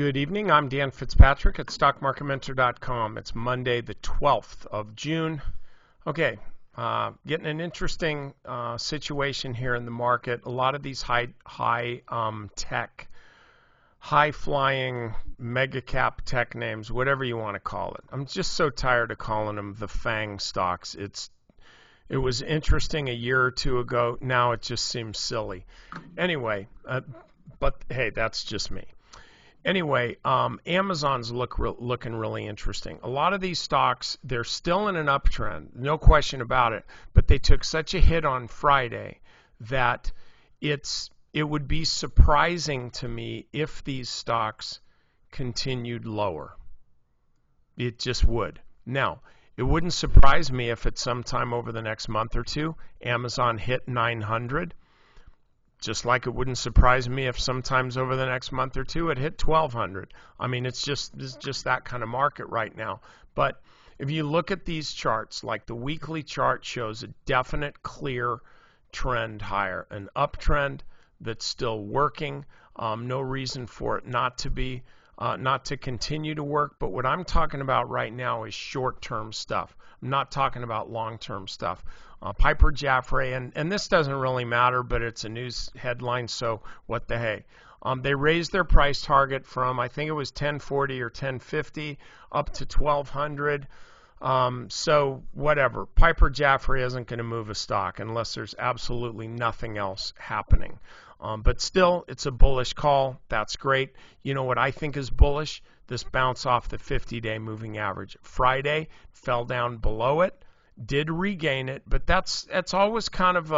Good evening. I'm Dan Fitzpatrick at StockMarketMentor.com. It's Monday, the 12th of June. Okay, getting an interesting situation here in the market. A lot of these high tech, high-flying, mega-cap tech names, whatever you want to call it. I'm just so tired of calling them the FANG stocks. It was interesting a year or two ago. Now it just seems silly. Anyway, but hey, that's just me. Anyway, Amazon's looking really interesting. A lot of these stocks, they're still in an uptrend, no question about it, but they took such a hit on Friday that it would be surprising to me if these stocks continued lower. It just would. Now, it wouldn't surprise me if at some time over the next month or two, Amazon hit 900. Just like it wouldn't surprise me if sometimes over the next month or two it hit 1,200. I mean, it's just that kind of market right now. But if you look at these charts, like the weekly chart shows a definite, clear trend higher, an uptrend that's still working. No reason for it not to continue to work. But what I'm talking about right now is short-term stuff. I'm not talking about long-term stuff. Piper Jaffray, and this doesn't really matter, but it's a news headline, so what the hey. They raised their price target from, I think it was 1040 or 1050 up to 1200. So whatever. Piper Jaffray isn't going to move a stock unless there's absolutely nothing else happening. But still, it's a bullish call. That's great. You know what I think is bullish? This bounce off the 50-day moving average. Friday fell down below it. Did regain it, but that's always kind of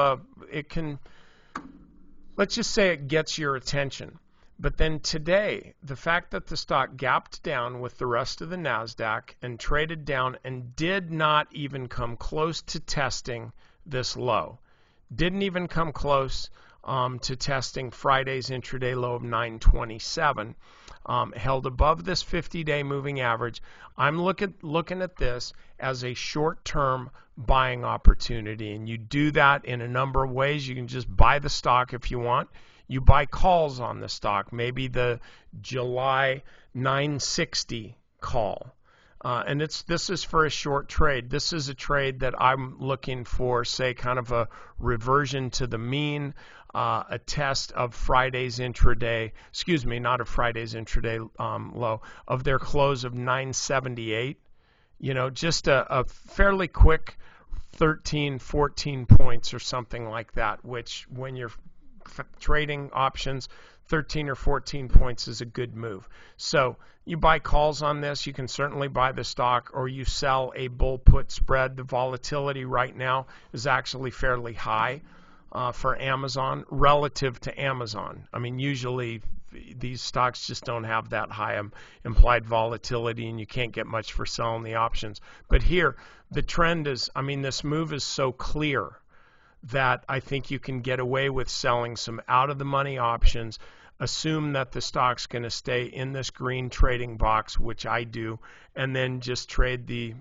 let's just say it gets your attention. But then today, the fact that the stock gapped down with the rest of the NASDAQ and traded down and did not even come close to testing this low, didn't even come close to testing Friday's intraday low of 927, held above this 50-day moving average. I'm looking at this as a short-term buying opportunity, and you do that in a number of ways. You can just buy the stock if you want. You buy calls on the stock, maybe the July 960 call. And this is for a short trade. This is a trade that I'm looking for, say, kind of a reversion to the mean, a test of Friday's intraday, excuse me, not of Friday's intraday low, of their close of 978. You know, just a fairly quick 13, 14 points or something like that, which when you're trading options, 13 or 14 points is a good move. So you buy calls on this. You can certainly buy the stock, or you sell a bull put spread. The volatility right now is actually fairly high for Amazon relative to Amazon. I mean, usually these stocks just don't have that high implied volatility, and you can't get much for selling the options. But here, the trend is, I mean, this move is so clear that I think you can get away with selling some out-of-the-money options, assume that the stock's going to stay in this green trading box, which I do, and then just trade the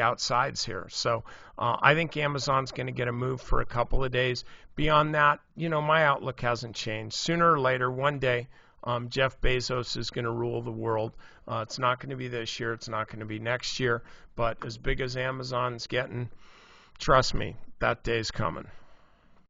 outsides here. So I think Amazon's going to get a move for a couple of days. Beyond that, my outlook hasn't changed. Sooner or later, one day, Jeff Bezos is going to rule the world. It's not going to be this year. It's not going to be next year. But as big as Amazon's getting, trust me, that day's coming.